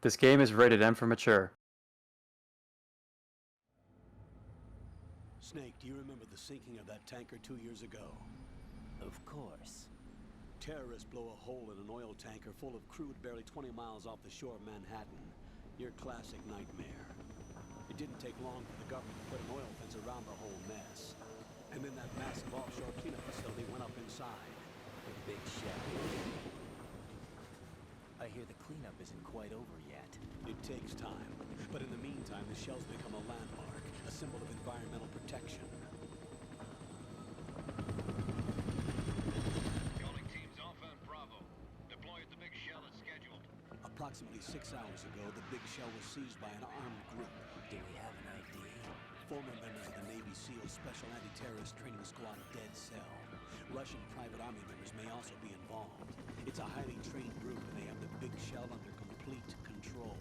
This game is rated M for mature. Snake, do you remember the sinking of that tanker 2 years ago? Of course. Terrorists blow a hole in an oil tanker full of crude barely 20 miles off the shore of Manhattan. Your classic nightmare. It didn't take long for the government to put an oil fence around the whole mess. And then that massive offshore cleanup facility went up inside. The big shell. I hear the cleanup isn't quite over yet. It takes time. But in the meantime, the shell's become a landmark, a symbol of environmental protection. Calling teams Alpha and Bravo. Deploy at the big shell as scheduled. Approximately 6 hours ago, the big shell was seized by an armed group. Do we have an ID? Former members of the Navy SEAL Special Anti-Terrorist Training Squad Dead Cell. Russian private army members may also be involved. It's a highly trained group and they have the big shell under complete control.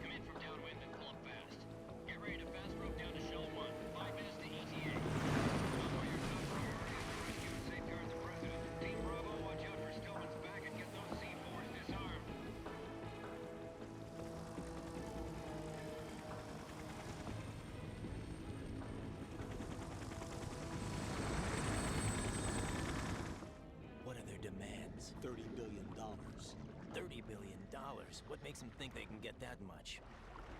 Come in from downwind and pull up fast. Get ready to fast rope down to Shell 1. 5 minutes to ETA. Bravo, your top priority is to rescue and safeguard the President. Team Bravo, watch out for Stillman's back and get those C4s disarmed. What are their demands? $30 billion. $30 billion. What makes them think they can get that much?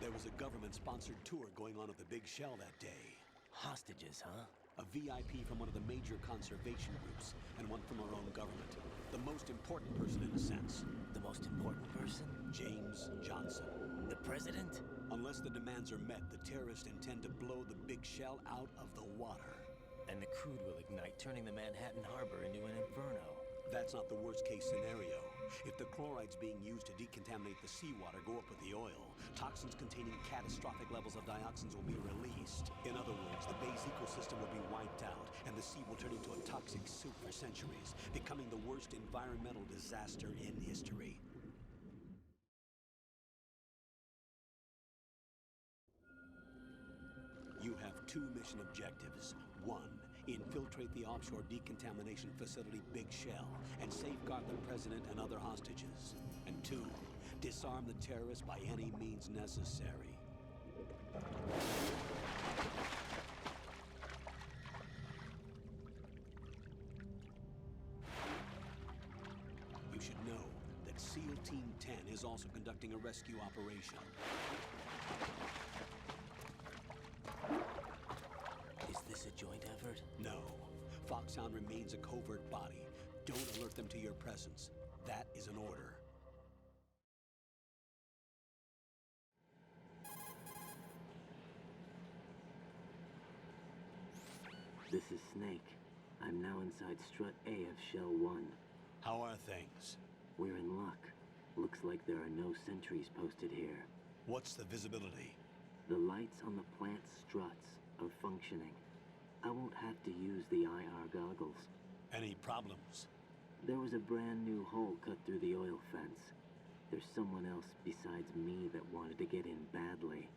There was a government-sponsored tour going on at the big shell that day. Hostages, huh? A VIP from one of the major conservation groups, and one from our own government. The most important person in a sense. The most important person? James Johnson. The president? Unless the demands are met, the terrorists intend to blow the big shell out of the water. And the crude will ignite, turning the Manhattan Harbor into an inferno. That's not the worst-case scenario. If the chlorides being used to decontaminate the seawater go up with the oil, toxins containing catastrophic levels of dioxins will be released. In other words, the bay's ecosystem will be wiped out, and the sea will turn into a toxic soup for centuries, becoming the worst environmental disaster in history. You have 2 mission objectives. 1, infiltrate the offshore decontamination facility Big Shell and safeguard the president and other hostages. And 2, disarm the terrorists by any means necessary. You should know that SEAL Team 10 is also conducting a rescue operation. Is this a joint effort? No. Foxhound remains a covert body. Don't alert them to your presence. That is an order. This is Snake. I'm now inside Strut A of Shell 1. How are things? We're in luck. Looks like there are no sentries posted here. What's the visibility? The lights on the plant struts are functioning. I won't have to use the IR goggles. Any problems? There was a brand new hole cut through the oil fence. There's someone else besides me that wanted to get in badly.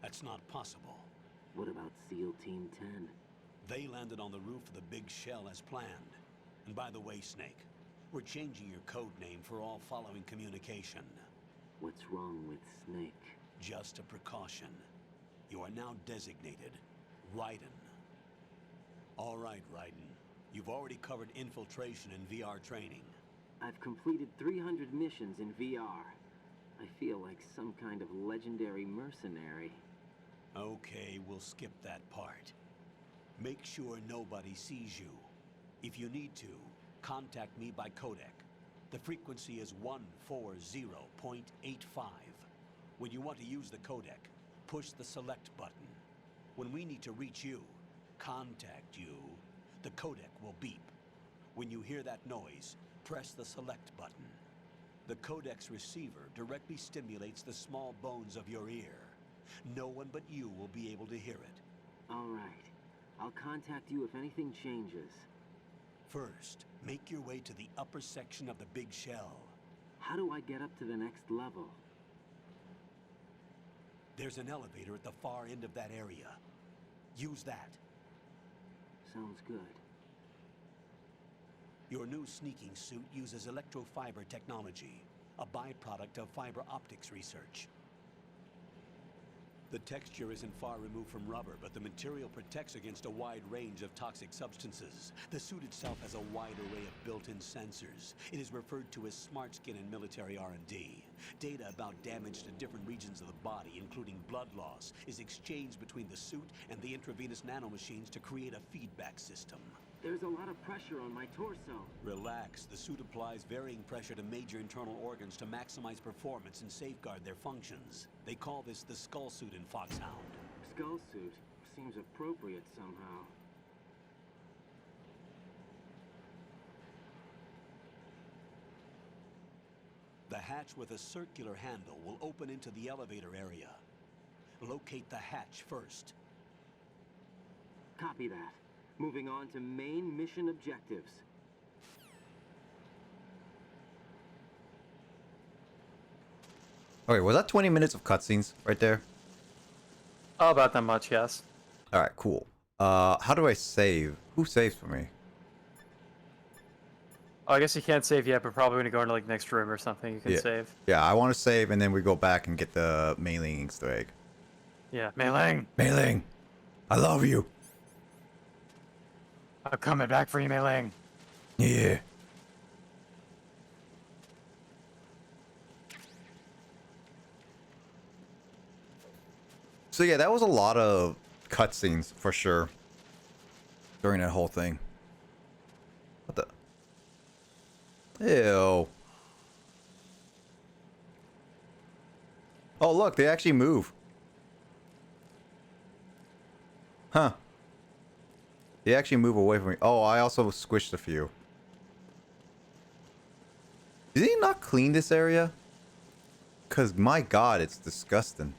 That's not possible. What about SEAL Team 10? They landed on the roof of the Big Shell as planned. And by the way, Snake, we're changing your code name for all following communication. What's wrong with Snake? Just a precaution. You are now designated Raiden. All right, Raiden. You've already covered infiltration and VR training. I've completed 300 missions in VR. I feel like some kind of legendary mercenary. Okay, we'll skip that part. Make sure nobody sees you. If you need to, contact me by codec. The frequency is 140.85. When you want to use the codec, push the select button. When we need to reach you, contact you, the codec will beep. When you hear that noise, press the select button. The codec's receiver directly stimulates the small bones of your ear. No one but you will be able to hear it. All right. I'll contact you if anything changes. First, make your way to the upper section of the Big Shell. How do I get up to the next level? There's an elevator at the far end of that area. Use that. Sounds good. Your new sneaking suit uses electrofiber technology, a byproduct of fiber optics research. The texture isn't far removed from rubber, but the material protects against a wide range of toxic substances. The suit itself has a wide array of built-in sensors. It is referred to as smart skin in military R&D. Data about damage to different regions of the body, including blood loss, is exchanged between the suit and the intravenous nanomachines to create a feedback system. There's a lot of pressure on my torso. Relax. The suit applies varying pressure to major internal organs to maximize performance and safeguard their functions. They call this the skull suit in Foxhound. Skull suit seems appropriate somehow. The hatch with a circular handle will open into the elevator area. Locate the hatch first. Copy that. Moving on to main mission objectives. Okay, was that 20 minutes of cutscenes right there? Oh, about that much, yes. Alright, cool. How do I save? Who saves for me? Oh, I guess you can't save yet, but probably when you go into like next room or something, you can save. Yeah, I want to save and then we go back and get the Mei-Ling Easter egg. Yeah, Mei Ling! Mei-Ling! I love you! I'm coming back for you, Mei Ling. Yeah. So yeah, that was a lot of cutscenes for sure during that whole thing. What the? Ew. Oh look, they actually move. Huh. They actually move away from me. Oh, I also squished a few. Did he not clean this area? Cause my god, it's disgusting.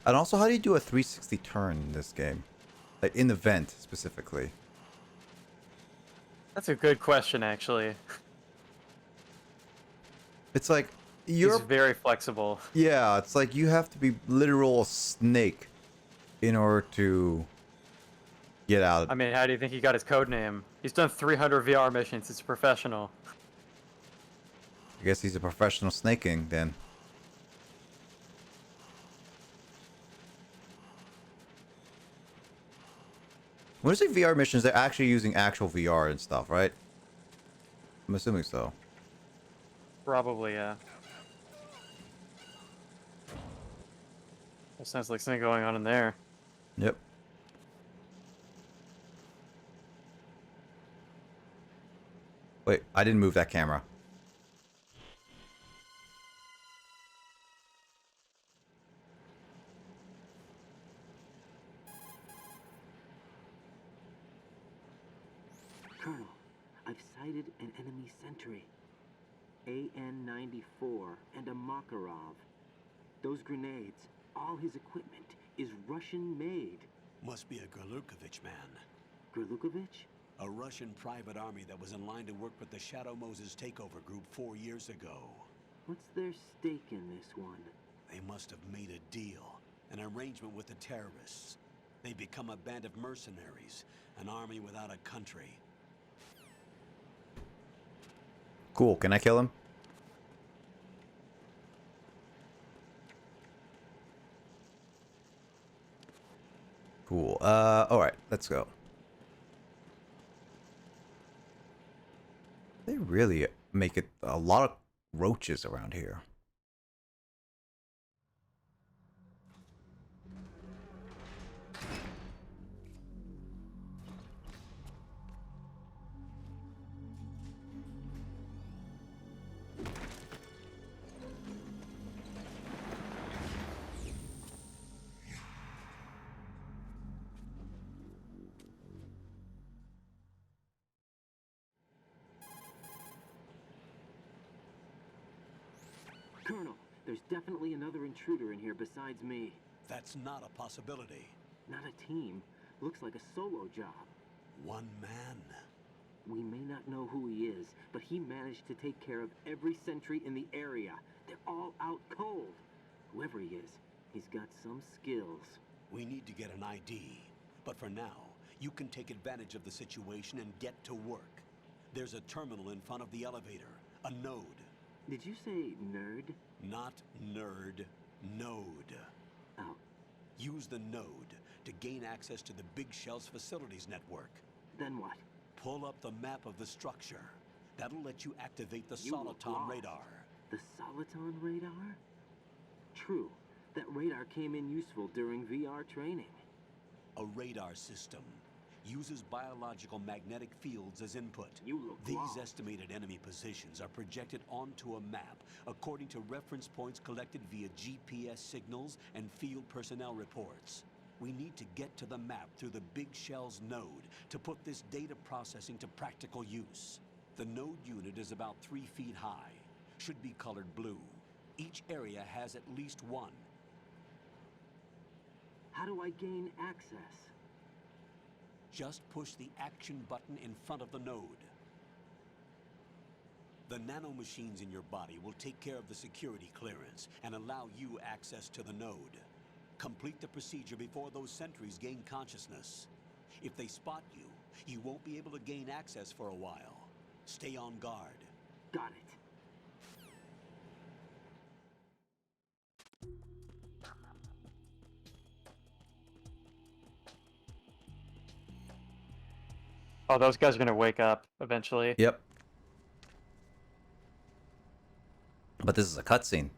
And also, how do you do a 360 turn in this game? Like, in the vent, specifically. That's a good question, actually. It's like, you're... He's very flexible. Yeah, it's like you have to be literal snake in order to get out. I mean, how do you think he got his code name? He's done 300 VR missions. He's a professional. I guess he's a professional snaking, then. When I say VR missions, they're actually using actual VR and stuff, right? I'm assuming so. Probably, yeah. That sounds like something going on in there. Yep. Wait, I didn't move that camera. Colonel, I've sighted an enemy sentry. AN-94 and a Makarov. Those grenades, all his equipment, is Russian-made. Must be a Gerlukovich man. Gerlukovich? A Russian private army that was in line to work with the Shadow Moses takeover group 4 years ago. What's their stake in this one? They must have made a deal, an arrangement with the terrorists. They become a band of mercenaries, an army without a country. Cool, can I kill him? Cool. Alright, let's go. They really make it a lot of roaches around here. There's definitely another intruder in here besides me. That's not a possibility. Not a team. Looks like a solo job. One man. We may not know who he is, but he managed to take care of every sentry in the area. They're all out cold. Whoever he is, he's got some skills. We need to get an ID. But for now, you can take advantage of the situation and get to work. There's a terminal in front of the elevator. A node. Did you say nerd? Not nerd. Node. Oh, Use the node to gain access to the Big Shell's facilities network. then what? Pull up the map of the structure. That'll let you activate the You look Soliton lost. radar. The Soliton radar? True. That radar came in useful during VR training. A radar system uses biological magnetic fields as input. You look These lost. estimated enemy positions are projected onto a map according to reference points collected via GPS signals and field personnel reports. We need to get to the map through the Big Shell's node to put this data processing to practical use. The node unit is about 3 feet high. Should be colored blue. Each area has at least one. How do I gain access? Just push the action button in front of the node. The nanomachines in your body will take care of the security clearance and allow you access to the node. Complete the procedure before those sentries gain consciousness. If they spot you, you won't be able to gain access for a while. Stay on guard. Got it. Oh, those guys are gonna wake up eventually. Yep. But this is a cutscene.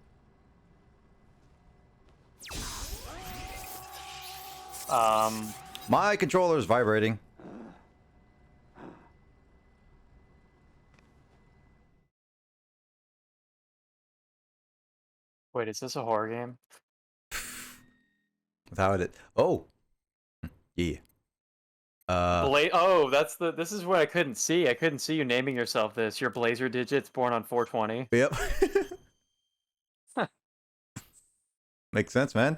My controller is vibrating. Wait, is this a horror game? Without it. Oh. Yeah. Oh, that's the. This is what I couldn't see. I couldn't see you naming yourself this. Your Blazer digits born on 420. Yep. Makes sense, man.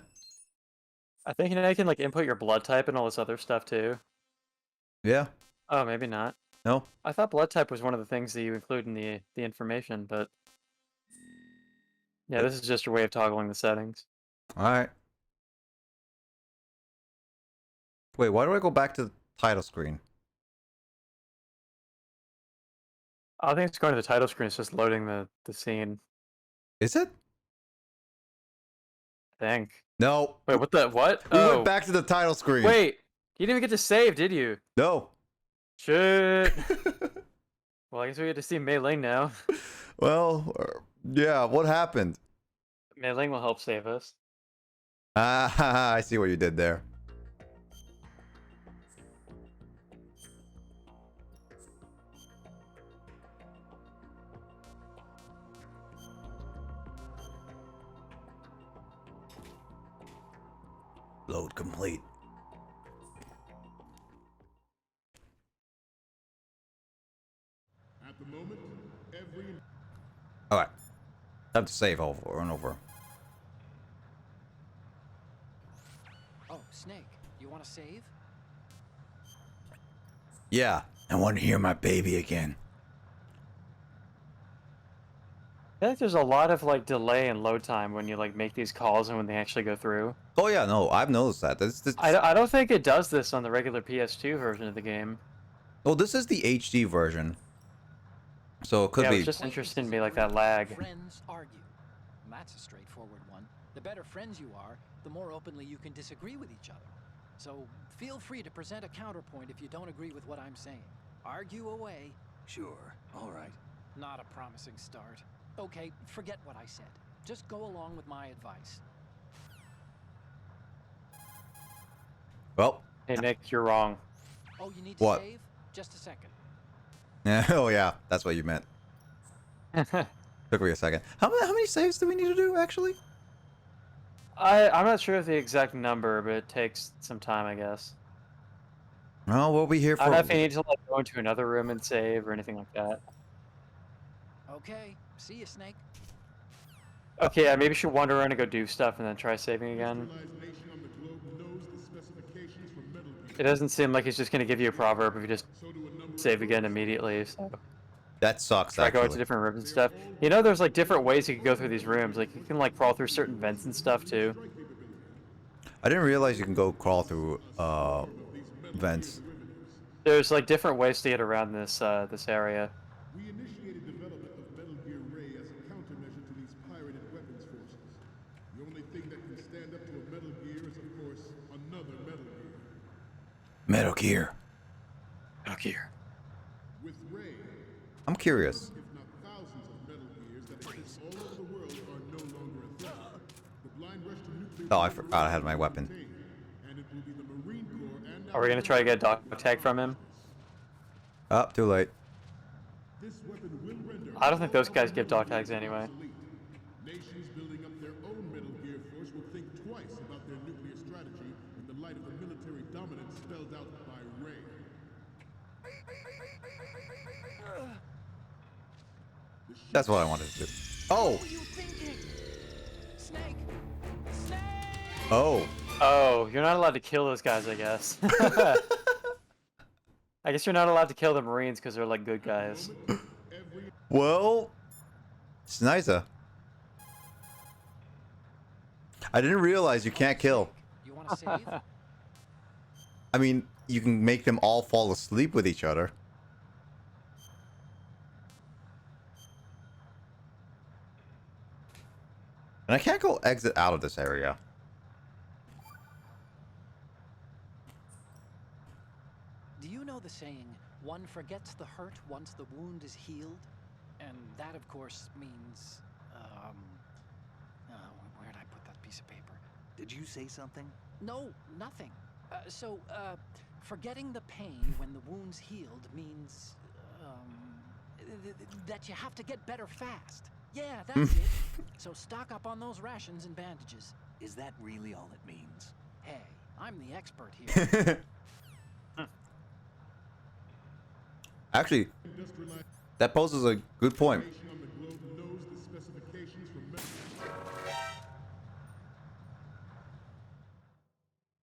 I think I can like input your blood type and all this other stuff too. Yeah. Oh, maybe not. No. I thought blood type was one of the things that you include in the information, but yeah, this is just your way of toggling the settings. All right. Wait, why do I go back to the title screen? I think it's going to the title screen. It's just loading the scene. Is it? I think. No. Wait, what the what? We Oh, went back to the title screen. wait. You didn't even get to save, did you? No. Shit. Well, I guess we get to see Mei Ling now. Well, yeah, what happened? Mei Ling will help save us. Ah, I see what you did there. Load complete. At the moment, every Alright. Time to save over and over. Oh, Snake, you want to save? Yeah, I want to hear my baby again. I feel like there's a lot of like delay and load time when you like make these calls and when they actually go through. Oh yeah, no, I've noticed that. This, I don't think it does this on the regular PS2 version of the game. oh, this is the HD version. So it could Yeah, be. it's just interesting to me like that lag. Friends argue. And that's a straightforward one. The better friends you are, the more openly you can disagree with each other. So feel free to present a counterpoint if you don't agree with what I'm saying. Argue away. Sure. All right. Not a promising start. Okay, forget what I said. Just go along with my advice. Well. Hey Nick, you're wrong. Oh, you need to What? save? Just a second. Oh yeah, that's what you meant. Took me a second. How many saves do we need to do actually? I'm not sure of the exact number, but it takes some time, I guess. Well, we'll be here I don't know if for. you need to like go into another room and save or anything like that. Okay, see you, Snake. Okay, yeah, maybe you should wander around and go do stuff and then try saving again. Industrialized nation on the globe knows the specifications for Metal Gear. It doesn't seem like it's just gonna give you a proverb if you just So do a number save of again those. immediately. So That sucks, try going to actually. different rooms and stuff. You know, there's like different ways you can go through these rooms. Like you can like crawl through certain vents and stuff too. I didn't realize you can go crawl through vents. There's like different ways to get around this this area. We initiated development of Metal Gear Ray as a countermeasure to these pirated weapons forces. The only thing that can stand up to a Metal Gear is, of course, another Metal Gear. Metal Gear. Metal Gear. With Ray, I'm curious. if not thousands of Metal Gears that exist all over the world are no longer a threat. The blind rush to nuclear Oh, I forgot I had my weapon. and it will be the Marine Corps and Are we gonna try to get a dog tag from him? Oh, too late. this weapon will render I don't think those guys give dog tags anyway. obsolete. Nations building up their own Metal Gear force will think twice about their nuclear strategy in the light of the military dominance spelled out by Ray. That's what I wanted to do. Oh! What are you thinking? Snake! Snake! Oh. Oh, you're not allowed to kill those guys, I guess. I guess you're not allowed to kill the Marines because they're like good guys. Well, it's nicer. I didn't realize you can't kill. You want to save? I mean, you can make them all fall asleep with each other. And I can't go exit out of this area. Do you know the saying, one forgets the hurt once the wound is healed? And that, of course, means, where'd I put that piece of paper? Did you say something? No, nothing. Forgetting the pain when the wound's healed means, that you have to get better fast. Yeah, that's it. So stock up on those rations and bandages. Is that really all it means? Hey, I'm the expert here. Actually, that poses a good point. Nation on the globe knows the specifications for Metal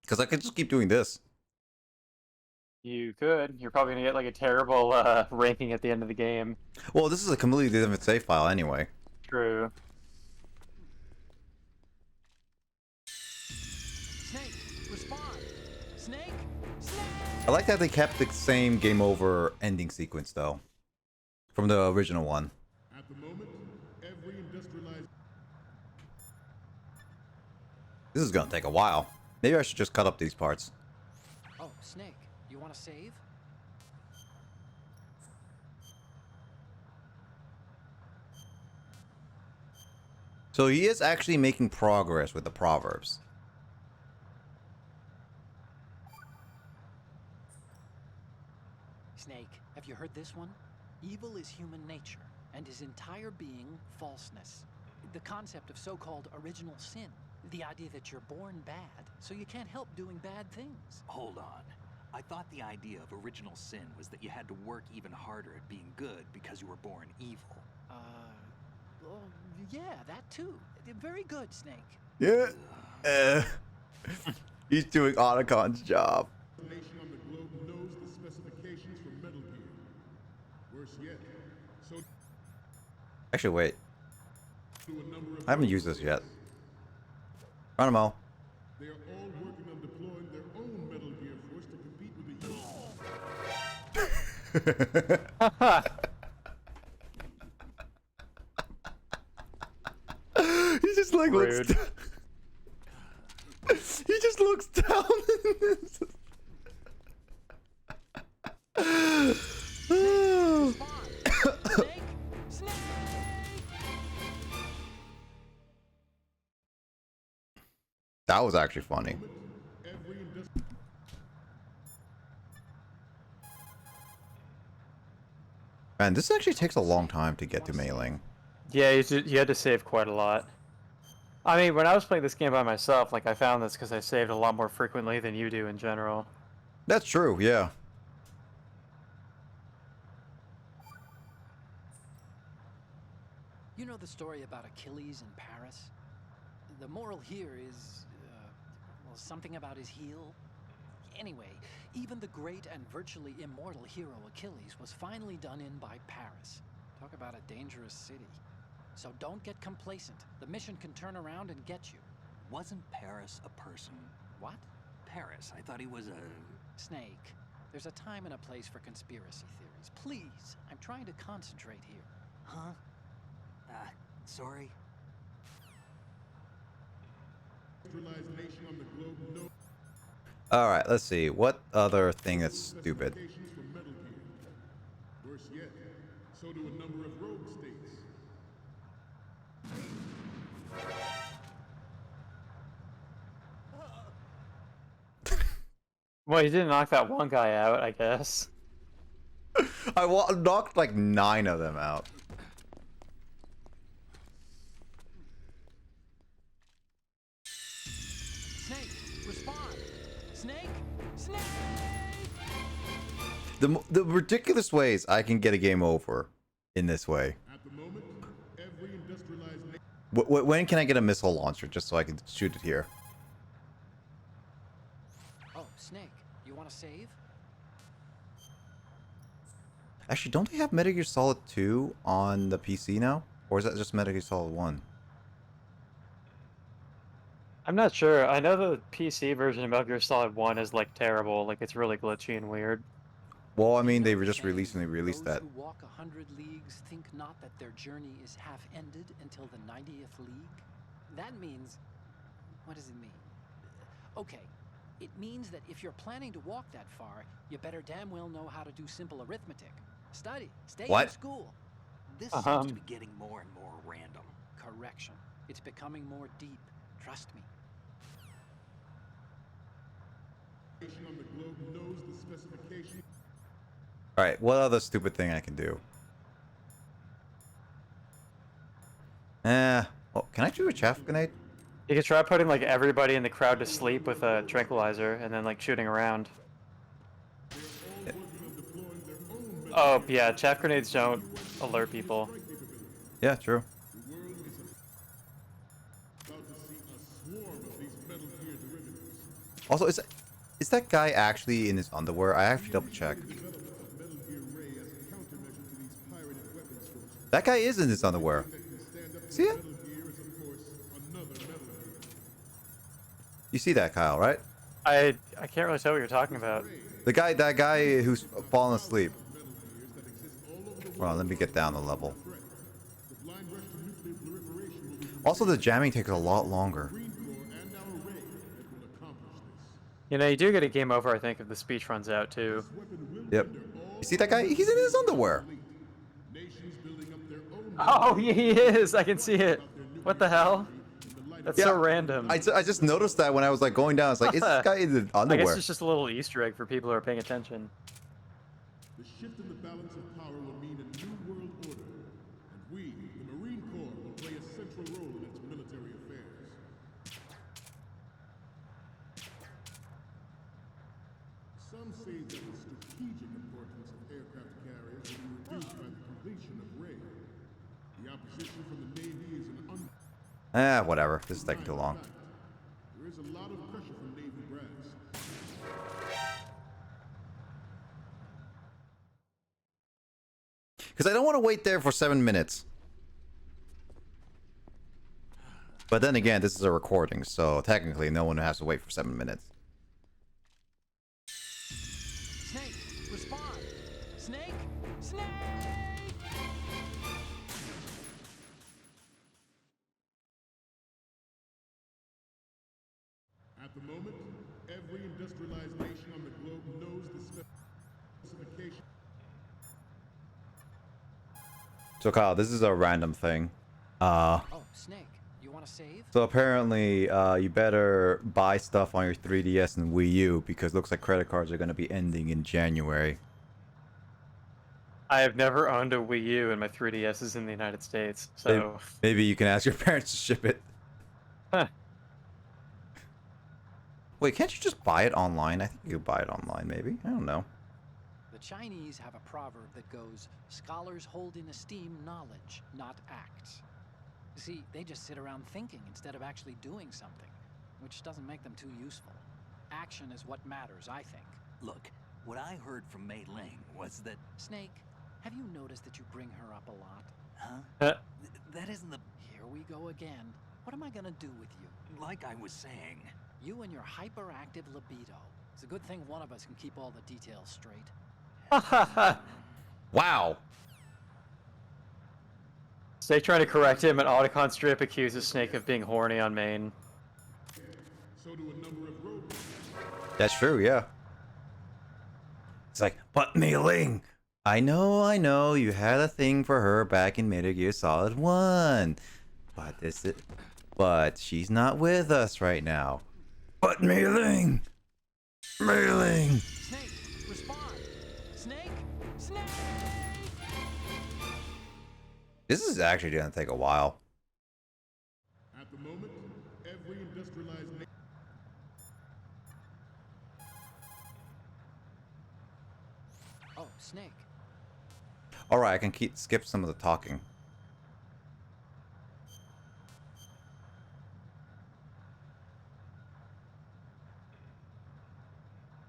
Because I could just keep doing this. You could. You're probably gonna get like a terrible ranking at the end of the game. Well, this is a completely different save file anyway. True. Snake, respond! Snake! Snake! I like that they kept the same game over ending sequence though. From the original one. At the moment, every industrialized This is gonna take a while. Maybe I should just cut up these parts. Oh, Snake, you want to save? So he is actually making progress with the proverbs. Snake, have you heard this one? Evil is human nature, and his entire being falseness. The concept of so-called original sin. The idea that you're born bad, so you can't help doing bad things. Hold on. I thought the idea of original sin was that you had to work even harder at being good because you were born evil. Well, yeah, that too. Very good, Snake. Yeah. He's doing Otacon's job. nation on the globe knows the specifications for Metal Gear. Worse yet, so Actually, wait. do a number of I haven't used this yet. Geronimo. They are all working on deploying their own Metal Gear force to compete with the He just like looks. Rude. He just looks down. Respond! Snake! Snake! That was actually funny. every industri- Man, this actually takes a long time to get to mailing. Yeah, you had to save quite a lot. I mean, when I was playing this game by myself, like I found this because I saved a lot more frequently than you do in general. That's true, yeah. You know the story about Achilles in Paris? The moral here is, well, something about his heel. Anyway, even the great and virtually immortal hero Achilles was finally done in by Paris. Talk about a dangerous city. So don't get complacent. The mission can turn around and get you. Wasn't Paris a person? What? Paris, I thought he was a... Snake. There's a time and a place for conspiracy theories. Please, I'm trying to concentrate here. Huh? Sorry? Industrialized nation on the globe knows All right, let's see. What other thing that's stupid? specifications for Metal Gear. Worse yet, so do a number of rogue states. Well, you didn't knock that one guy out, I guess. I knocked like 9 of them out. Snake, respond! Snake! Snake! The ridiculous ways I can get a game over in this way. At the moment, every industrialized nation When can I get a missile launcher just so I can shoot it here? Oh, Snake, you want to save? Actually, don't they have Metal Gear Solid 2 on the PC now? Or is that just Metal Gear Solid 1? I'm not sure. I know the PC version of Metal Gear Solid 1 is like terrible. Like it's really glitchy and weird. Well, I mean, they You know were the just released and they saying, released "Those that. who walk 100 leagues think not that their journey is half ended until the 90th league." That means, what does it mean? Okay, it means that if you're planning to walk that far, you better damn well know how to do simple arithmetic. Study, stay in What? school. This seems to be getting more and more random. Correction. It's becoming more deep. Trust me. on the globe knows the specifications. Alright, what other stupid thing I can do? Oh, can I do a chaff grenade? You could try putting like everybody in the crowd to sleep with a tranquilizer and then like shooting around. Oh yeah, chaff grenades don't alert people. Yeah, true. The world is about to see a swarm of these Metal Gear derivatives. Also, is that guy actually in his underwear? I have to double check. Development of Metal Gear Ray as a countermeasure to these pirated weapons forces. That guy is in his underwear. That can stand up to See it? Metal Gear is, of course, another Metal Gear. You see that, Kyle, right? I can't really tell what you're talking about. That guy who's fallen asleep. Metal Gears that exist all over the world. Hold on, let me get down the level. Threat. The blind rush to nuclear proliferation will be Also, the jamming takes a lot longer. Green Corps and our Ray that will accomplish this. You know, you do get a game over, I think, if the speech runs out too. Weapon will Yep. render all You see that guy? He's in his underwear. nations building up their own Oh, he is! I can see it. What the hell? That's so Yeah, random. I just noticed that when I was like going down. It's like, is this guy in the I underwear? guess it's just a little Easter egg for people who are paying attention. The shift in the balance of power will mean a new world order, and we, the Marine Corps, will play a central role in its military affairs. Some say that the strategic importance of aircraft carriers will be reduced by the completion of Ray. The opposition from the Navy is an Whatever. This is taking too long. fact. There is a lot of pressure from Navy brass. Because I don't want to wait there for 7 minutes. But then again, this is a recording, so technically no one has to wait for 7 minutes. Snake, respond! Snake! Snake! At the moment, every industrialized nation on the globe knows the specification. So Kyle, this is a random thing. Oh, Snake, you want to save? So apparently, you better buy stuff on your 3DS and Wii U because it looks like credit cards are going to be ending in January. I have never owned a Wii U and my 3DS is in the United States, so... Maybe you can ask your parents to ship it. Huh. Wait, can't you just buy it online? I think you could buy it online, maybe. I don't know. The Chinese have a proverb that goes, "Scholars hold in esteem knowledge, not acts." See, they just sit around thinking instead of actually doing something, which doesn't make them too useful. Action is what matters, I think. Look, what I heard from Mei Ling was that... Snake, have you noticed that you bring her up a lot? Huh? That isn't the... Here we go again. What am I gonna do with you? Like I was saying. You and your hyperactive libido. It's a good thing one of us can keep all the details straight. Wow. Snake trying to correct him, and Otacon strip accuses Snake of being horny on main. So do a number of robots. That's true, yeah. It's like, but Mei Ling, I know, you had a thing for her back in Metal Gear Solid 1. But she's not with us right now. But Mei Ling! Mei Ling! Snake, respond! Snake! Snake! This is actually gonna take a while. At the moment, every industrialized nation. Oh, Snake. Alright, I can skip some of the talking.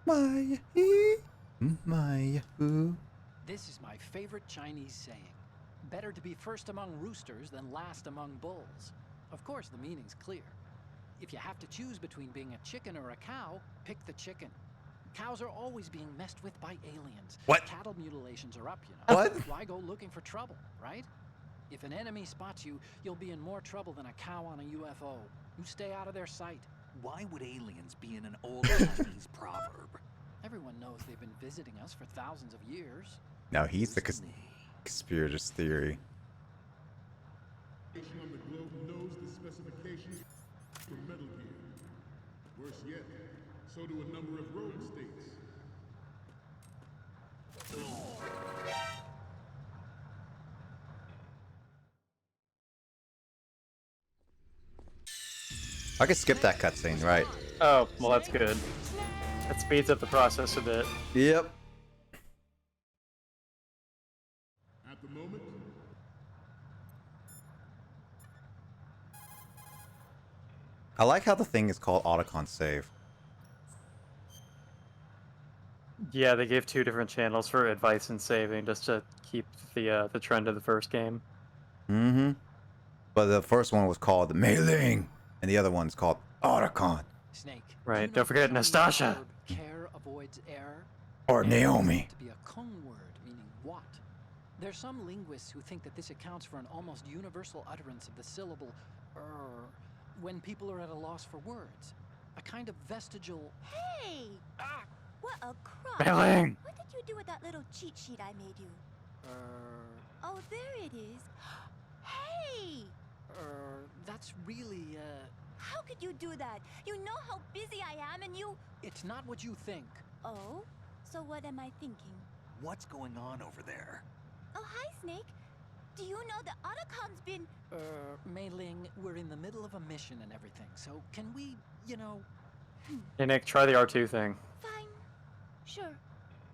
My Yahoo. This is my favorite Chinese saying. Better to be first among roosters than last among bulls. Of course, the meaning's clear. If you have to choose between being a chicken or a cow, pick the chicken. Cows are always being messed with by aliens. What? Cattle mutilations are up, you know. What? Why go looking for trouble, right? If an enemy spots you, you'll be in more trouble than a cow on a UFO. You stay out of their sight. Why would aliens be in an old Chinese proverb? Everyone knows they've been visiting us for thousands of years. Now he's the conspiracy theory. Nation on the globe knows the specifications for Metal Gear. Worse yet, so do a number of rogue states. I can skip that cutscene, right? Oh, well, that's good. That speeds up the process a bit. Yep. At the moment, I like how the thing is called Otacon Save. Yeah, they gave 2 different channels for advice and saving just to keep the trend of the first game. Mm-hmm. But the first one was called the Mei Ling, and the other one's called Otacon. Snake. Right, do you know don't forget the Chinese Nastasha. verb care avoids error. Or Naomi. To be a Kung word meaning what? There's some linguists who think that this accounts for an almost universal utterance of the syllable when people are at a loss for words. A kind of vestigial. Hey! Ah! What a crock! Failing. What did you do with that little cheat sheet I made you? Oh, there it is. Hey! That's really, How could you do that? You know how busy I am and you... It's not what you think. Oh? So what am I thinking? What's going on over there? Oh, hi, Snake. Do you know that Otacon's been... Mei Ling, we're in the middle of a mission and everything, so can we, you know... Hey, Nick, try the R2 thing. Fine. Sure.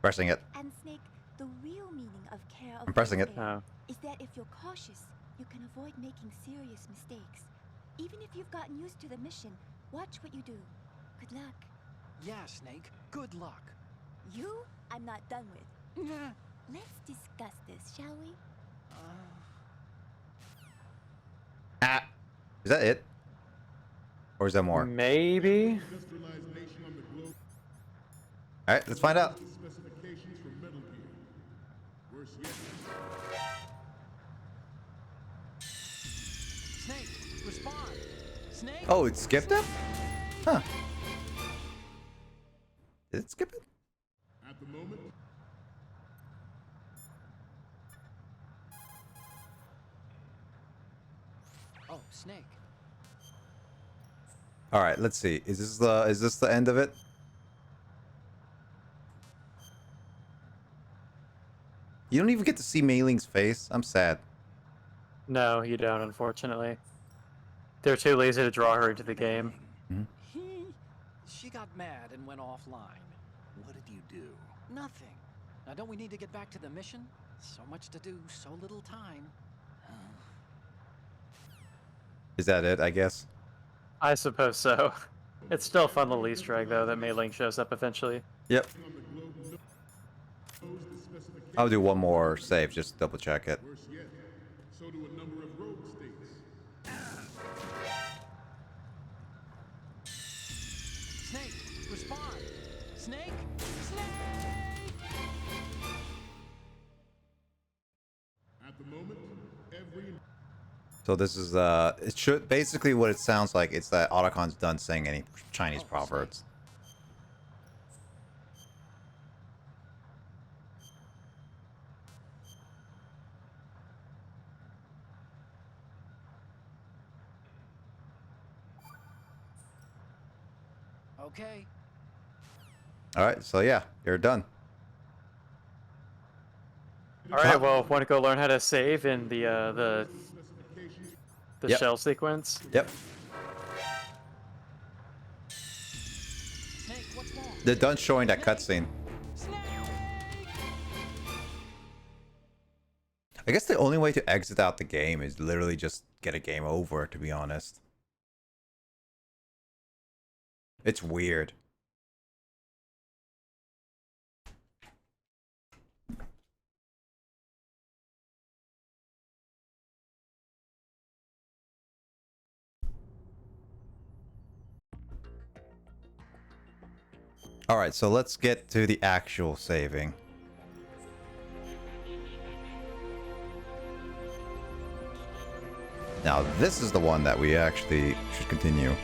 Pressing it. And Snake, the real meaning of care of I'm pressing it. Oh. is that if you're cautious, you can avoid making serious mistakes. Even if you've gotten used to the mission, watch what you do. Good luck. Yeah, Snake, good luck. You, I'm not done with. Yeah. Let's discuss this, shall we? Ah. Is that it? Or is there more? Maybe? industrialized nation on the globe Alright, let's find out. knows the specifications for Metal Gear. Worse yet, Snake, respond. Snake. Oh, it skipped it? Huh. Did it skip it? at the moment, Oh, Snake. Alright, let's see. Is this the end of it? You don't even get to see Mei Ling's face. I'm sad. No, you don't, unfortunately. They're too lazy to draw her into the game. She got mad and went offline. What did you do? Nothing. Now, don't we need to get back to the mission? So much to do, so little time. Is that it, I guess? I suppose so. It's still a fun little Easter egg, though, that Mei Ling shows up eventually. Yep. I'll do one more save, just to double check it. Worse yet, so do a number of rogue states. Snake, respond! Snake! Snake! At the moment, every So this is it should basically what it sounds like. It's that Otacon's done saying any Chinese proverbs. Okay. All right, so yeah, you're done. All right, well, want to go learn how to save in the Yep. shell sequence? Yep. Snake, what's wrong? They're done showing that cutscene. Snake! I guess the only way to exit out the game is literally just get a game over, to be honest. It's weird. Alright, so let's get to the actual saving. Now, this is the one that we actually should continue.